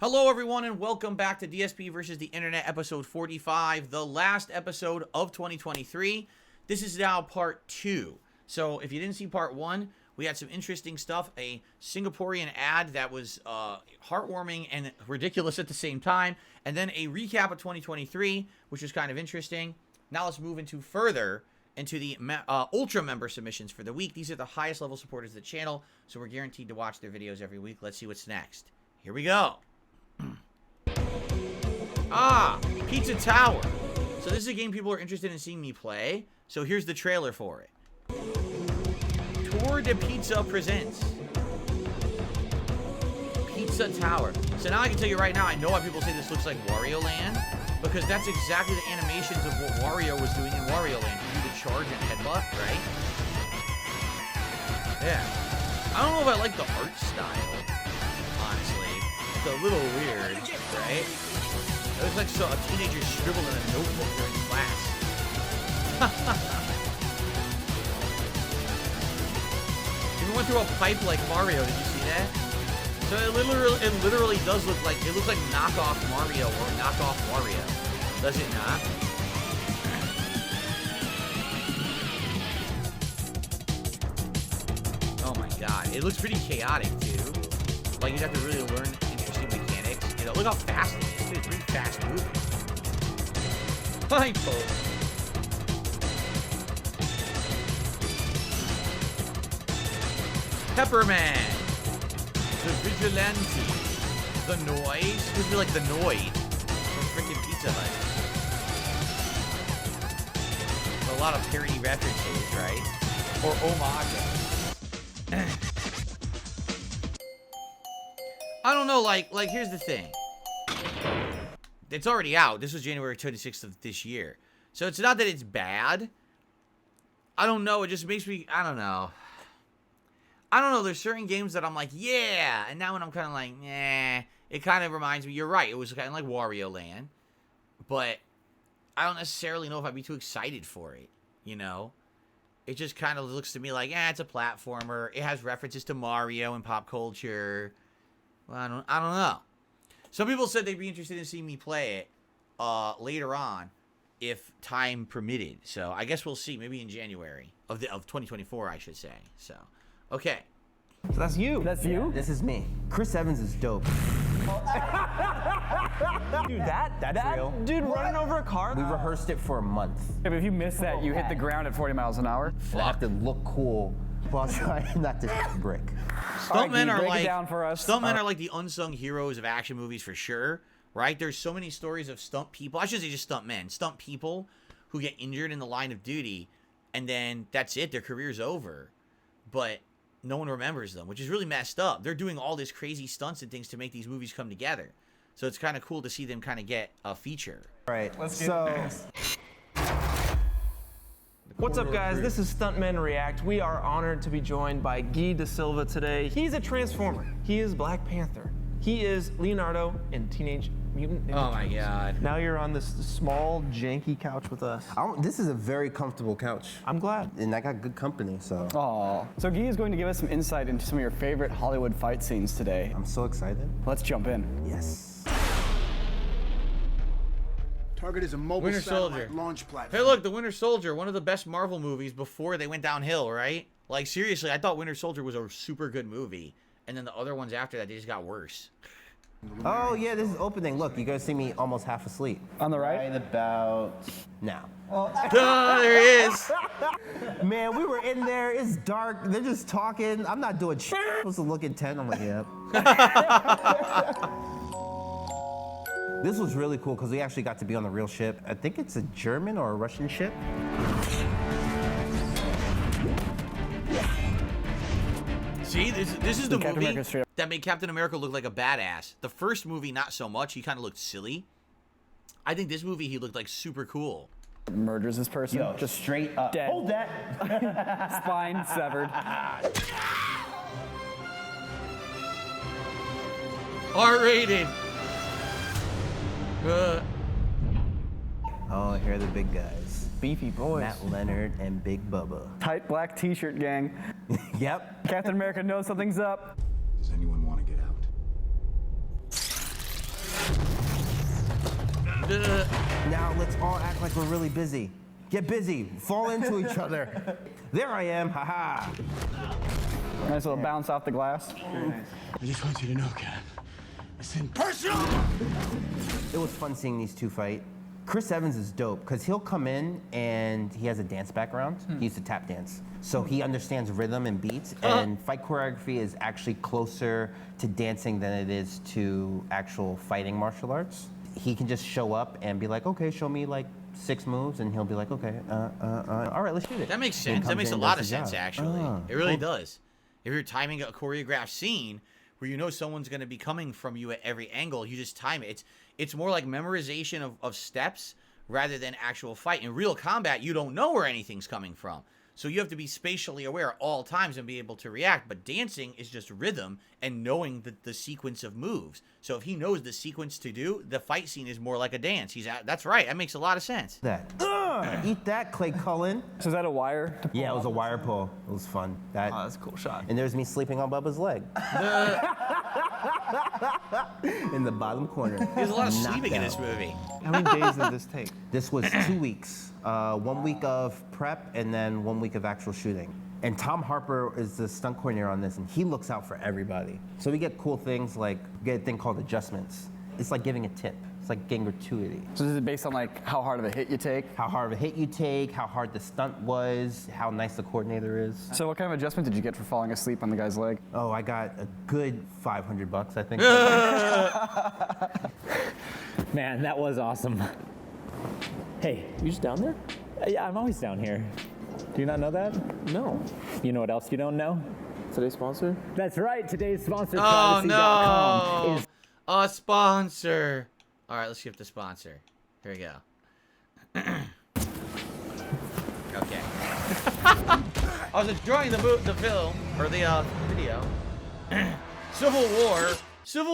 Hello everyone and welcome back to DSP versus the Internet episode 45, the last episode of 2023. This is now part 2. So if you didn't see part 1, we had some interesting stuff, a Singaporean ad that was heartwarming and ridiculous at the same time, and then a recap of 2023, which was kind of interesting. Now let's move into the Ultra member submissions for the week. These are the highest level supporters of the channel, so we're guaranteed to watch their videos every week. Let's see what's next. Here we go. Pizza Tower. So this is a game people are interested in seeing me play. So here's the trailer for it. Tour de Pizza presents Pizza Tower. So now I can tell you right now, I know why people say this looks like Wario Land, because that's exactly the animations of what Wario was doing in Wario Land. You do the charge and headbutt, right? Yeah. I don't know if I like the art style, honestly. It's a little weird, right? It looks like a teenager scribbled in a notebook during class. Even went through a pipe like Mario. Did you see that? So it literally does look like knockoff Mario or knockoff Wario. Does it not? Oh my god, it looks pretty chaotic too. Like you'd have to really learn interesting mechanics. You know, look how fast it is. It's pretty fast moving. Pipe pose. Pepperman. The Vigilante. The Noise. This would be like the Noid from freaking Pizza Hut. A lot of parody references, right? Or homage. I don't know, like here's the thing. It's already out. This was January 26th of this year. So it's not that it's bad. I don't know. It just makes me, I don't know. There's certain games that I'm like, yeah. And now when I'm kind of like, nah. It kind of reminds me, you're right. It was kind of like Wario Land. But I don't necessarily know if I'd be too excited for it. You know? It just kind of looks to me like, it's a platformer. It has references to Mario and pop culture. Well, I don't know. Some people said they'd be interested in seeing me play it later on, if time permitted. So I guess we'll see. Maybe in January of 2024, I should say. So, okay. So that's you. That's you? This is me. Chris Evans is dope. Dude, that's real. Dude, running over a car? We rehearsed it for a month. Yeah, but if you miss that, you hit the ground at 40 miles an hour. I have to look cool while trying not to brick. Stuntmen are like down for us. Stuntmen are like the unsung heroes of action movies for sure, right? There's so many stories of stunt people. I shouldn't say just stuntmen, stunt people who get injured in the line of duty, and then that's it. Their career's over, but no one remembers them, which is really messed up. They're doing all this crazy stunts and things to make these movies come together. So it's kind of cool to see them kind of get a feature. Right. Let's get What's up, guys? This is Stuntmen React. We are honored to be joined by Guy De Silva today. He's a Transformer. He is Black Panther. He is Leonardo in Teenage Mutant Ninja Oh my god. Now you're on this small, janky couch with us. This is a very comfortable couch. I'm glad. And I got good company, so. Aw. So Guy is going to give us some insight into some of your favorite Hollywood fight scenes today. I'm so excited. Let's jump in. Yes. Target is a mobile Winter satellite Soldier. launch platform. Hey, look, the Winter Soldier, one of the best Marvel movies before they went downhill, right? Like, seriously, I thought Winter Soldier was a super good movie. And then the other ones after that, they just got worse. Oh, yeah, this is opening. Look, you guys see me almost half asleep. On the right? Right about now. Duh, there he is. Man, we were in there. It's dark. They're just talking. I'm not doing shit. I'm supposed to look intent. I'm like, yep. This was really cool because we actually got to be on the real ship. I think it's a German or a Russian ship. See, this is the Captain movie America straight up. that made Captain America look like a badass. The first movie, not so much. He kind of looked silly. I think this movie, he looked like super cool. Murders this person. Yo, Just straight up. dead. Hold that. spine severed. R-rated. Oh, here are the big guys. Beefy boys. Matt Leonard and Big Bubba. Tight black t-shirt gang. Yep. Captain America knows something's up. Does anyone want to get out? Now let's all act like we're really busy. Get busy. Fall into each other. There I am. Haha. Nice little bounce off the glass. I just want you to know, Cat. It's impersonal! It was fun seeing these two fight. Chris Evans is dope because he'll come in and he has a dance background. He used to tap dance. So he understands rhythm and beats, and fight choreography is actually closer to dancing than it is to actual fighting martial arts. He can just show up and be like, okay, show me like 6 moves, and he'll be like, okay, all right, let's shoot it. That makes He sense. That comes makes in a and lot does of the sense, job. actually. It really does. If you're timing a choreographed scene where you know someone's going to be coming from you at every angle, you just time it. It's more like memorization of steps rather than actual fight. In real combat, you don't know where anything's coming from. So you have to be spatially aware at all times and be able to react. But dancing is just rhythm and knowing the sequence of moves. So if he knows the sequence to do, the fight scene is more like a dance. That's right. That makes a lot of sense. Eat that, Clay Cullen. So is that a wire? Yeah, it was a wire pull. It was fun. Oh, that's a cool shot. And there's me sleeping on Bubba's leg. In the bottom corner. There's a lot of Knocked sleeping in out. this movie. How many days did this take? This was 2 weeks. 1 week of prep and then 1 week of actual shooting. And Tom Harper is the stunt coordinator on this, and he looks out for everybody. So we get cool things like, we get a thing called adjustments. It's like giving a tip. It's like getting gratuity. So this is based on like how hard of a hit you take? How hard of a hit you take, how hard the stunt was, how nice the coordinator is. So what kind of adjustment did you get for falling asleep on the guy's leg? Oh, I got a good $500, I think. Man, that was awesome. Hey, You just down there? yeah, I'm always down here. Do you not know that? No. You know what else you don't know? Today's sponsor? That's right, today's sponsor, Oh, Privacy.com, no. is A sponsor. All right, let's skip the sponsor. Here we go. Okay. I was enjoying the film, or the video. Civil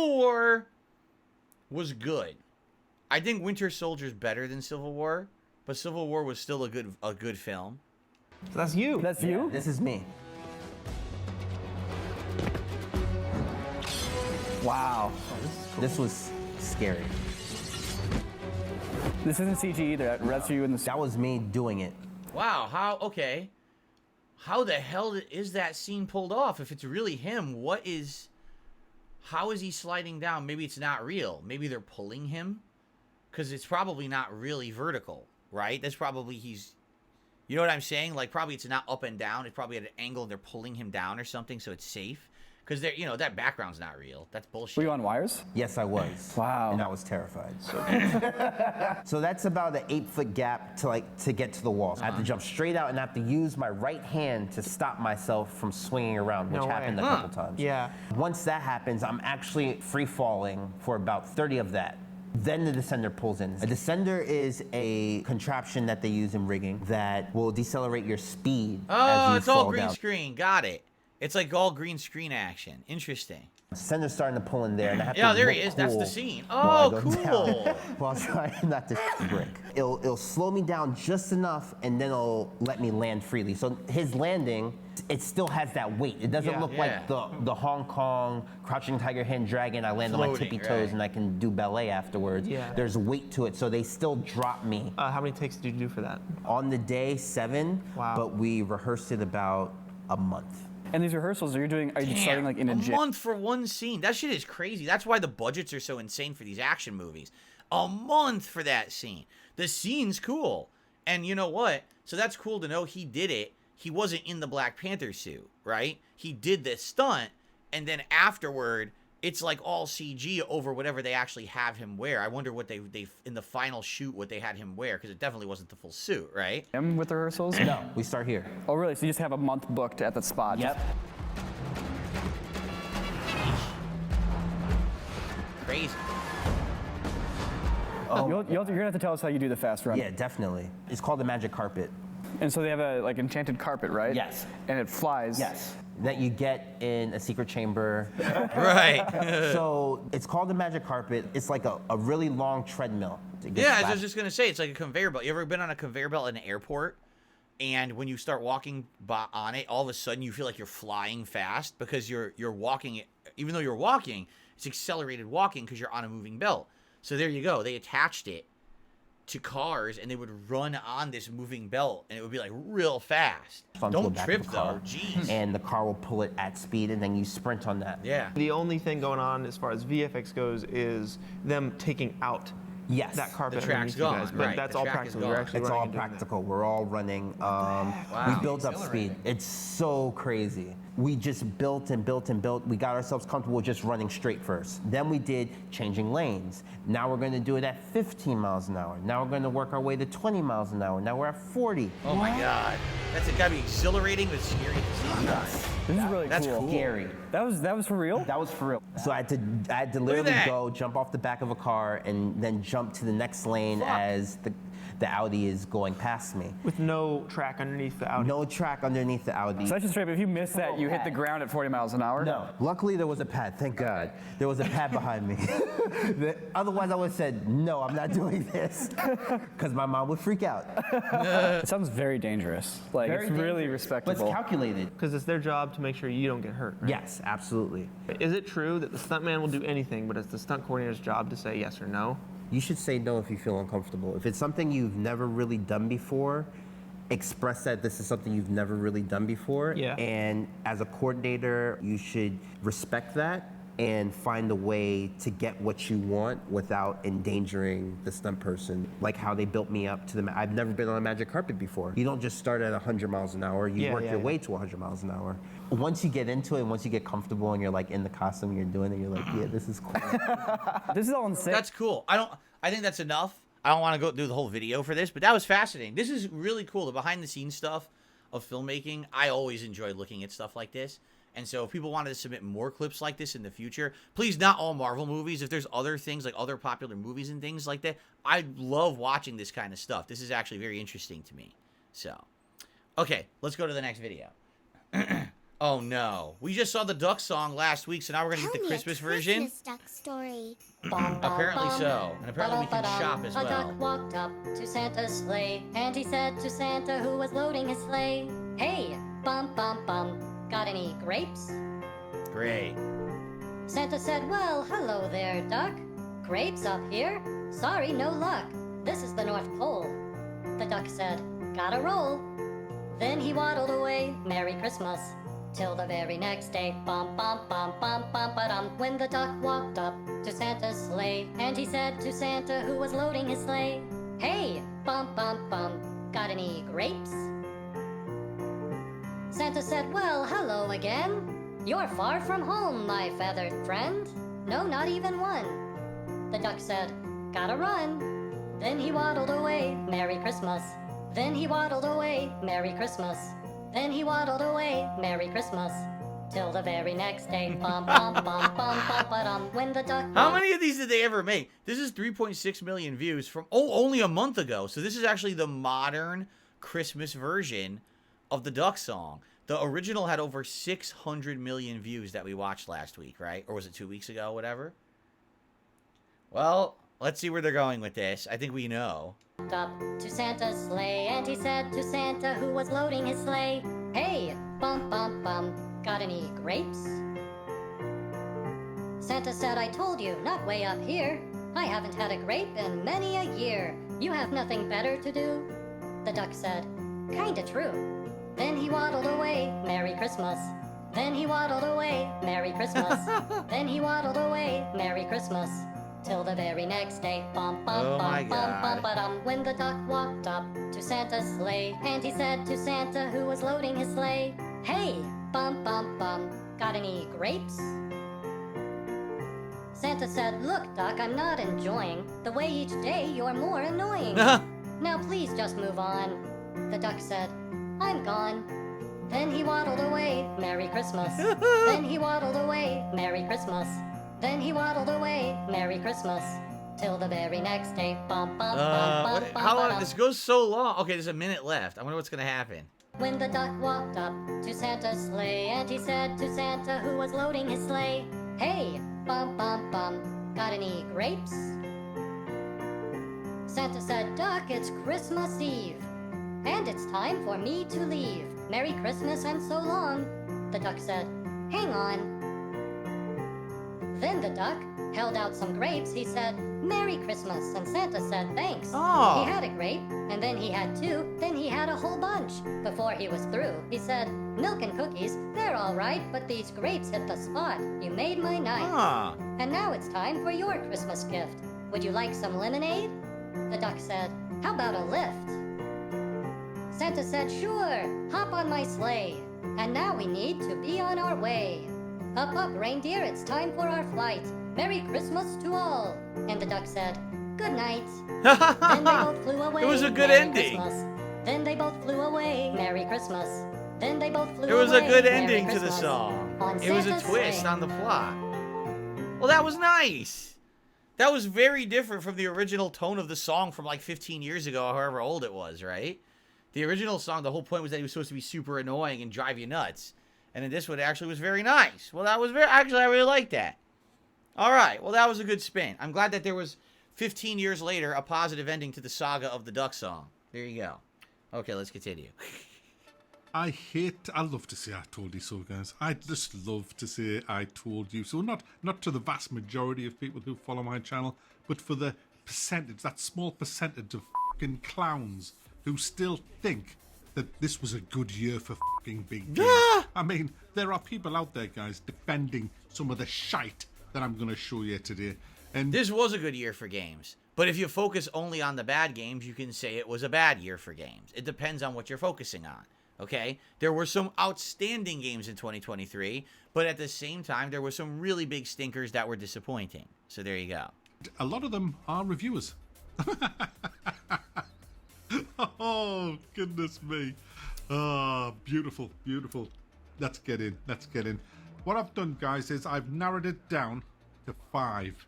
War was good. I think Winter Soldier's better than Civil War, but Civil War was still a good film. So that's you. That's you? This is me. Wow. This was scary. This isn't CG either. That's you in the. That was me doing it. Wow, how the hell is that scene pulled off? If it's really him, how is he sliding down? Maybe it's not real. Maybe they're pulling him, because it's probably not really vertical, right? That's probably you know what I'm saying? Like, probably it's not up and down. It's probably at an angle and they're pulling him down or something, so it's safe. Because that background's not real. That's bullshit. Were you on wires? Yes, I was. Wow. And I was terrified. So that's about an 8-foot gap to get to the wall. I have to jump straight out and I have to use my right hand to stop myself from swinging around, which No way. happened a couple times. Yeah. Once that happens, I'm actually free falling for about 30 of that. Then the descender pulls in. A descender is a contraption that they use in rigging that will decelerate your speed as you it's all fall green down. screen. Got it. It's like all green screen action. Interesting. Descender's starting to pull in there, and I have Yeah, to there look he is. That's the cool scene. while I Oh, go down cool. while trying not to brick. It'll slow me down just enough, and then it'll let me land freely. So his landing, it still has that weight. It doesn't look like the Hong Kong Crouching Tiger, Hidden Dragon. I land on my Floating, tippy toes right. and I can do ballet afterwards. Yeah. There's weight to it, so they still drop me. How many takes did you do for that? On the day, 7, Wow. but we rehearsed it about a month. And these rehearsals, are you starting like in a a gym? month for one scene. That shit is crazy. That's why the budgets are so insane for these action movies. A month for that scene. The scene's cool. And you know what? So that's cool to know he did it. He wasn't in the Black Panther suit, right? He did the stunt, and then afterward, it's like all CG over whatever they actually have him wear. I wonder what they in the final shoot, what they had him wear, because it definitely wasn't the full suit, right? With the rehearsals? No, we start here. Oh, really? So you just have a month booked at that spot? Yep. Crazy. You're gonna have to tell us how you do the fast run. Yeah, definitely. It's called the magic carpet. And so they have a like enchanted carpet, right? Yes. And it flies. Yes. That you get in a secret chamber. Right. So it's called the magic carpet. It's like a really long treadmill. It gets Yeah, I fast. was just gonna say, it's like a conveyor belt. You ever been on a conveyor belt in an airport? And when you start walking on it, all of a sudden you feel like you're flying fast because you're walking. Even though you're walking, it's accelerated walking because you're on a moving belt. So there you go. They attached it to cars, and they would run on this moving belt, and it would be like real fast. onto the Don't back trip of the though, car, jeez. and the car will pull it at speed, and then you sprint on that. Yeah. The only thing going on as far as VFX goes is them taking out Yes. that carpet The track's underneath you guys. gone, But right, that's the all track is practical. You're gone. actually It's running all and doing that. practical. We're all running. We built up speed. It's so crazy. We just built and built and built. We got ourselves comfortable just running straight first. Then we did changing lanes. Now we're going to do it at 15 miles an hour. Now we're going to work our way to 20 miles an hour. Now we're at 40. Oh my God. That's gotta be exhilarating but scary at the same time. This is really That's cool. cool. Scary. That was for real? That was for real. So I had to literally that. go jump off the back of a car and then jump to the next lane as the Audi is going past me. With no track underneath the Audi. No track underneath the Audi. So that's just straight, but if you miss that, you hit the ground at 40 miles an hour? No. Luckily, there was a pad. Thank God. There was a pad behind me. Otherwise, I would have said, no, I'm not doing this. Because my mom would freak out. It sounds very dangerous. Like, Very it's really dangerous, respectable. But it's calculated. Because it's their job to make sure you don't get hurt. Right? Yes, absolutely. Is it true that the stuntman will do anything, but it's the stunt coordinator's job to say yes or no? You should say no if you feel uncomfortable. If it's something you've never really done before, express that this is something you've never really done before. Yeah. And as a coordinator, you should respect that and find a way to get what you want without endangering the stunt person. Like how they built me up to the, I've never been on a magic carpet before. You don't just start at 100 miles an hour, you work your way to 100 miles an hour. Once you get into it, and once you get comfortable and you're like in the costume, you're doing it, you're like, yeah, this is cool. This is all insane. That's cool. I think that's enough. I don't want to go do the whole video for this, but that was fascinating. This is really cool. The behind the scenes stuff of filmmaking, I always enjoy looking at stuff like this. And so if people wanted to submit more clips like this in the future, please, not all Marvel movies. If there's other things, like other popular movies and things like that, I love watching this kind of stuff. This is actually very interesting to me. So, okay, let's go to the next video. Oh, no. We just saw the Duck song last week, so now we're going to get the Christmas version. Christmas duck story. Apparently so. And apparently we can shop as A well. duck walked up to Santa's sleigh, and he said to Santa who was loading his sleigh, "Hey, bum bum bum, got any grapes?" Great. Santa said, "Well, hello there, duck. Grapes up here? Sorry, no luck. This is the North Pole." The duck said, "Gotta roll." Then he waddled away, Merry Christmas. Till the very next day, bum bum bum bum bum ba-dum. When the duck walked up to Santa's sleigh, and he said to Santa who was loading his sleigh, "Hey, bum bum bum, got any grapes?" Santa said, "Well, hello again. You're far from home, my feathered friend." "No, not even one." The duck said, "Gotta run." Then he waddled away, Merry Christmas. Then he waddled away, Merry Christmas. Then he waddled away, Merry Christmas. Till the very next day, bum bum bum bum bum ba-dum. When the duck. How many of these did they ever make? This is 3.6 million views from, only a month ago. So this is actually the modern Christmas version of the Duck song. The original had over 600 million views that we watched last week, right? Or was it 2 weeks ago, whatever? Well, let's see where they're going with this. I think we know. Up to Santa's sleigh, and he said to Santa who was loading his sleigh, "Hey, bum bum bum, got any grapes?" Santa said, "I told you, not way up here. I haven't had a grape in many a year. You have nothing better to do?" The duck said, "Kinda true." Then he waddled away, Merry Christmas. Then he waddled away, Merry Christmas. Then he waddled away, Merry Christmas. Till the very next day, bum bum Oh my bum bum God. bum ba-dum. When the duck walked up to Santa's sleigh, and he said to Santa who was loading his sleigh, "Hey, bum bum bum, got any grapes?" Santa said, "Look, Duck, I'm not enjoying the way each day you're more annoying. Now please just move on." The duck said, "I'm gone." Then he waddled away, Merry Christmas. Then he waddled away, Merry Christmas. Then he waddled away, Merry Christmas. Till the very next day, bum bum bum bum bum How long? ba-dum. This goes so long. Okay, there's a minute left. I wonder what's going to happen. When the duck walked up to Santa's sleigh, and he said to Santa who was loading his sleigh, "Hey, bum bum bum, got any grapes?" Santa said, "Duck, it's Christmas Eve, and it's time for me to leave. Merry Christmas and so long." The duck said, "Hang on." Then the duck held out some grapes. He said, "Merry Christmas," and Santa said, "Thanks." Oh. He had a grape, and then he had two, then he had a whole bunch. Before he was through, he said, "Milk and cookies, they're all right, but these grapes hit the spot. You made my night. Ah. And now it's time for your Christmas gift. Would you like some lemonade?" The duck said, "How about a lift?" Santa said, "Sure, hop on my sleigh. And now we need to be on our way. Up, up, reindeer, it's time for our flight. Merry Christmas to all." And the duck said, "Good night." Then they both flew away. It was a good Merry ending. Christmas. Then they both flew away. Merry Christmas. Then they both flew away. It was a good Merry ending to the Christmas. song. On It was a Santa's twist sleigh. on the plot. Well, that was nice. That was very different from the original tone of the song from like 15 years ago, however old it was, right? The original song, the whole point was that he was supposed to be super annoying and drive you nuts. And in this one, it actually was very nice. Well, that was actually, I really liked that. All right. Well, that was a good spin. I'm glad that there was, 15 years later, a positive ending to the saga of the Duck song. There you go. Okay, let's continue. I love to say I told you so, guys. I just love to say I told you so. Not to the vast majority of people who follow my channel, but for the percentage, that small percentage of fucking clowns who still think that this was a good year for fucking big games. I mean, there are people out there, guys, defending some of the shite that I'm going to show you today. And This was a good year for games. But if you focus only on the bad games, you can say it was a bad year for games. It depends on what you're focusing on. Okay? There were some outstanding games in 2023, but at the same time, there were some really big stinkers that were disappointing. So there you go. a lot of them are reviewers. Oh, goodness me. Oh, beautiful, beautiful. Let's get in. Let's get in. What I've done, guys, is I've narrowed it down to 5,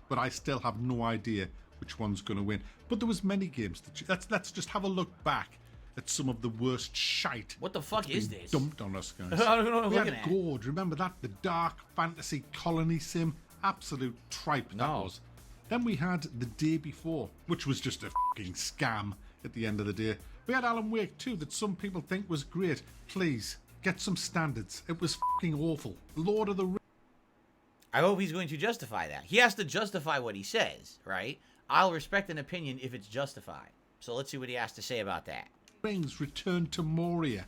but I still have no idea which one's going to win. But there was many games. Let's just have a look back at some of the worst shite. What the fuck is this? Dumped on us, guys. I don't know what I'm We had looking at. Gorge. Remember that? The dark fantasy colony sim. Absolute tripe that No. was. Then we had The Day Before, which was just a fucking scam at the end of the day. We had Alan Wake 2 that some people think was great. Please, get some standards. It was fucking awful. Lord of the I hope he's going to justify that. He has to justify what he says, right? I'll respect an opinion if it's justified. So let's see what he has to say about that. Rings, Return to Moria.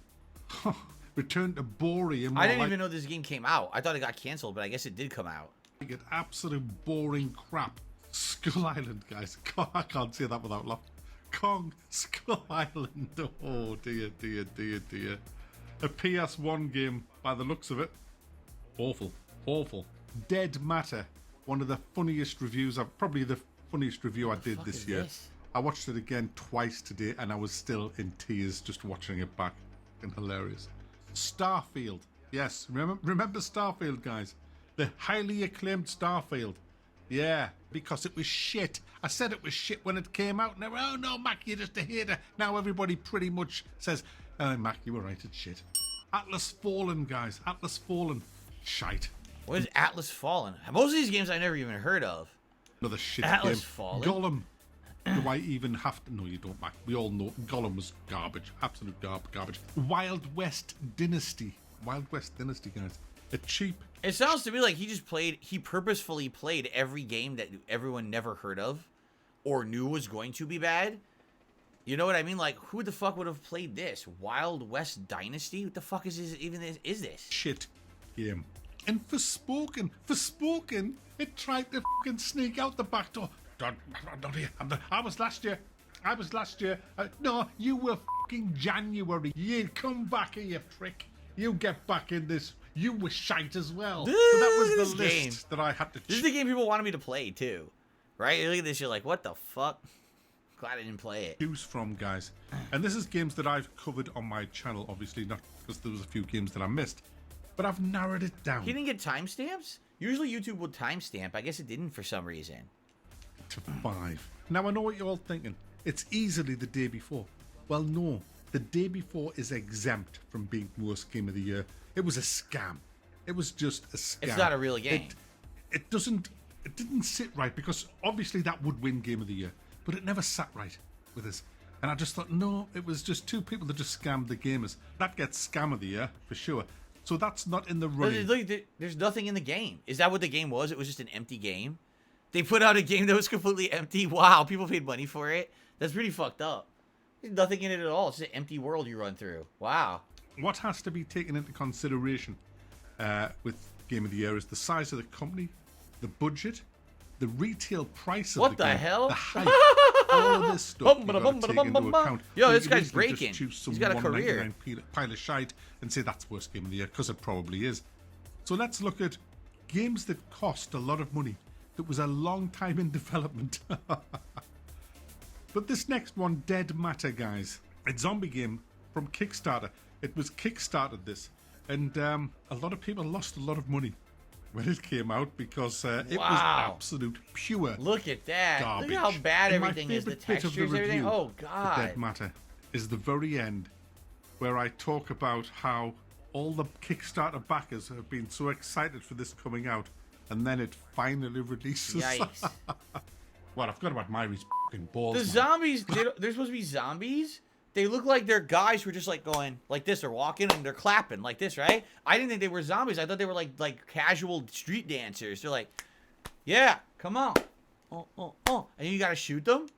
Return to Boria. I didn't even know this game came out. I thought it got canceled, but I guess it did come out. Get absolute boring crap. Skull Island, guys. God, I can't say that without laughing. Kong, Skull Island. Oh dear, dear, dear, dear. A PS1 game by the looks of it. Awful, awful. Dead Matter. One of the funniest reviews. Probably the funniest review I did this year. This? I watched it again twice today, and I was still in tears just watching it back. And hilarious. Starfield. Yes, remember Starfield, guys? The highly acclaimed Starfield. Yeah, because it was shit. I said it was shit when it came out, and they were, "Oh no, Mac, you're just a hater." Now everybody pretty much says, "Oh, Mac, you were right, it's shit." Atlas Fallen, guys. Atlas Fallen. Shite. What is Atlas Fallen? Most of these games I never even heard of. Another shit Atlas game. Fallen? Gollum. Do I even have to? No, you don't, Mac. We all know Gollum was garbage. Absolute garbage. Wild West Dynasty. Wild West Dynasty, guys. A cheap. It sounds to me like he purposefully played every game that everyone never heard of or knew was going to be bad. You know what I mean? Like, who the fuck would have played this? Wild West Dynasty? What the fuck is this? Shit game. And Forspoken, it tried to fucking sneak out the back door. Not here. I was last year. No, you were fucking January. You come back here, you prick. You get back in this. You were shite as well. So that was This the game. list that I had to This is the game people wanted me to play, too. Right? You look at this, you're like, what the fuck? Glad I didn't play it. choose from, guys. And this is games that I've covered on my channel, obviously, not because there was a few games that I missed. But I've narrowed it down He didn't get timestamps? Usually YouTube would timestamp. I guess it didn't for some reason. to 5. Now I know what you're all thinking. It's easily The Day Before. Well, no. The Day Before is exempt from being worst game of the year. It was a scam. It was just a scam. It's not a real game. It didn't sit right, because obviously that would win game of the year, but it never sat right with us. And I just thought, no, it was just two people that just scammed the gamers. That gets scam of the year for sure. So that's not in the Look, running. there's nothing in the game. Is that what the game was? It was just an empty game? They put out a game that was completely empty? Wow, people paid money for it? That's pretty fucked up. There's nothing in it at all. It's just an empty world you run through. Wow. What has to be taken into consideration with Game of the Year is the size of the company, the budget, the retail price of What the the game, hell? the hype, all of this stuff you got to take into account. Yo, You this could guy's easily just breaking. choose some He's got a career. $1.99 pile of shite and say that's worst Game of the Year, because it probably is. So let's look at games that cost a lot of money, that was a long time in development. But this next one, Dead Matter, guys. A zombie game from Kickstarter. It was Kickstarted this, and a lot of people lost a lot of money when it came out because it was absolute pure Look at that. garbage. Look at how bad And my everything is. The favourite bit of textures, everything. review Oh, for God. Dead Matter is the very end, where I talk about how all the Kickstarter backers have been so excited for this coming out, and then it finally releases. Yikes. Well, I've got about Myri's fucking balls. The man. zombies, they're supposed to be zombies? They look like they're guys who are just like going like this. They're walking and they're clapping like this, right? I didn't think they were zombies. I thought they were like casual street dancers. They're like, yeah, come on. Oh. And you gotta shoot them?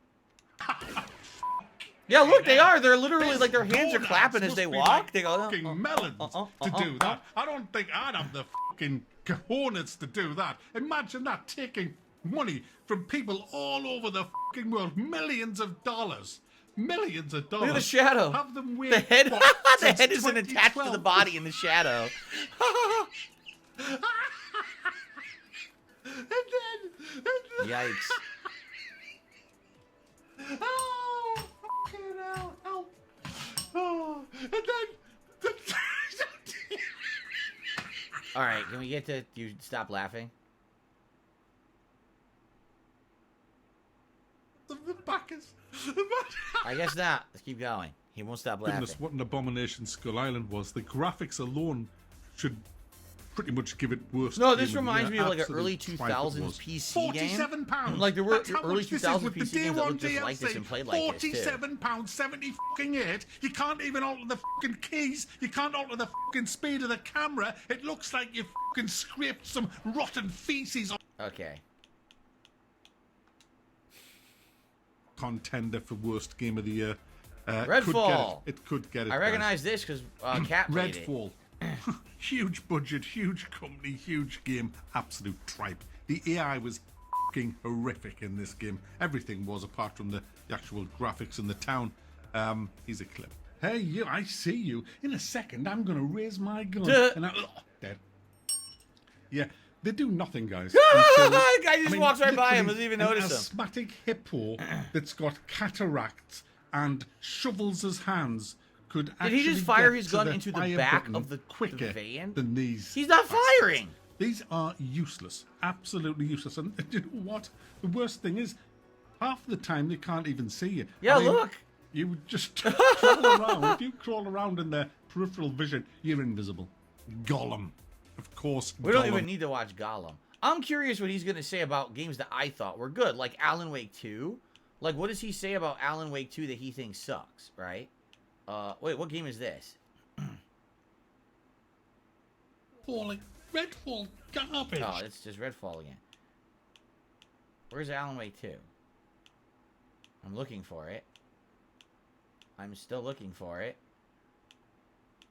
Yeah, look, they are. They're literally like their hands are Donuts clapping as must they be walk. like They go, fucking melons to do that. I don't think I'd have the fucking cojones to do that. Imagine that, taking money from people all over the fucking world, millions of dollars. Millions of dollars. Look at the shadow. Have them wait. The head, what, the since head isn't attached to the 2012? body in the shadow. And then, Yikes. oh, fucking hell, help. Oh, and then, All right, can we get to you stop laughing? the backers. I guess not. Let's keep going. He won't stop laughing. Goodness, what an abomination Skull Island was. The graphics alone should pretty much give it worst. No, this game of the reminds year. me of like an Absolute early tripe it 2000s was. PC game. £47. Like there were That's how early much this is 2000s with the PC day games that one looked just like this DLC. and played like this too. £47, 70 fucking 8. You can't even alter the fucking keys. You can't alter the fucking speed of the camera. It looks like you fucking scraped some rotten feces on. Okay. Contender for worst game of the year. Redfall. It could get it. I guys. recognize this because Cat played Redfall. Huge budget, huge company, huge game, absolute tripe. The AI was fucking horrific in this game. Everything was, apart from the actual graphics in the town. Here's a clip. Hey, you, I see you. In a second, I'm going to raise my gun. And dead. Yeah, they do nothing, guys. The guy just walks right by him, doesn't even notice him. An asthmatic hippo that's got cataracts and shovels his hands could Did actually he just fire get his to gun the into the fire back button of the quicker van? than these. He's not bastards. firing. These are useless, absolutely useless. And you know what? The worst thing is, half the time they can't even see you. Yeah, I mean, look. You would just crawl around. If you crawl around in their peripheral vision, you're invisible. Gollum, of course. We don't Gollum. even need to watch Gollum. I'm curious what he's going to say about games that I thought were good, like Alan Wake 2. Like, what does he say about Alan Wake 2 that he thinks sucks, right? Wait, what game is this? Falling. Redfall garbage. Oh, it's just Redfall again. Where's Alan Wake 2? I'm looking for it. I'm still looking for it.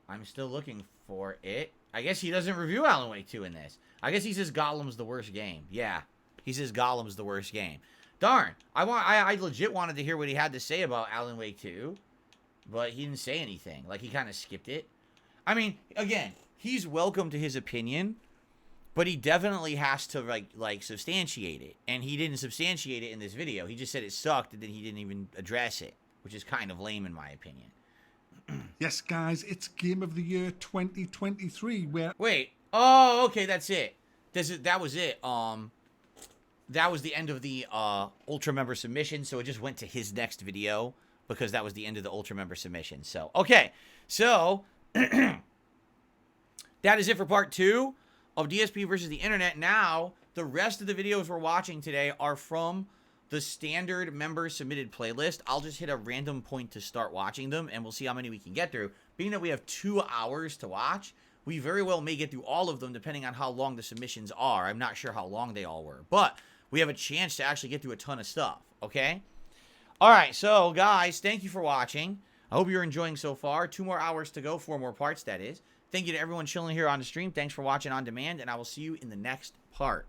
I'm still looking for it. I guess he doesn't review Alan Wake 2 in this. I guess he says Gollum's the worst game. Yeah, he says Gollum's the worst game. Darn, I legit wanted to hear what he had to say about Alan Wake 2, but he didn't say anything. Like, he kind of skipped it. I mean, again, he's welcome to his opinion, but he definitely has to like substantiate it, and he didn't substantiate it in this video. He just said it sucked, and then he didn't even address it, which is kind of lame in my opinion. Yes, guys, it's Game of the Year 2023. Where Wait. Oh, okay, that's it. That was it. That was the end of the Ultra member submission, so it just went to his next video because that was the end of the Ultra member submission. So, okay. So, that is it for part 2 of DSP versus the internet. Now, the rest of the videos we're watching today are from the standard member submitted playlist. I'll just hit a random point to start watching them, and we'll see how many we can get through. Being that we have 2 hours to watch, We very well may get through all of them depending on how long the submissions are. I'm not sure how long they all were. But we have a chance to actually get through a ton of stuff, okay? All right, so guys, thank you for watching. I hope you're enjoying so far. 2 more hours to go, 4 more parts, that is. Thank you to everyone chilling here on the stream. Thanks for watching on demand, and I will see you in the next part.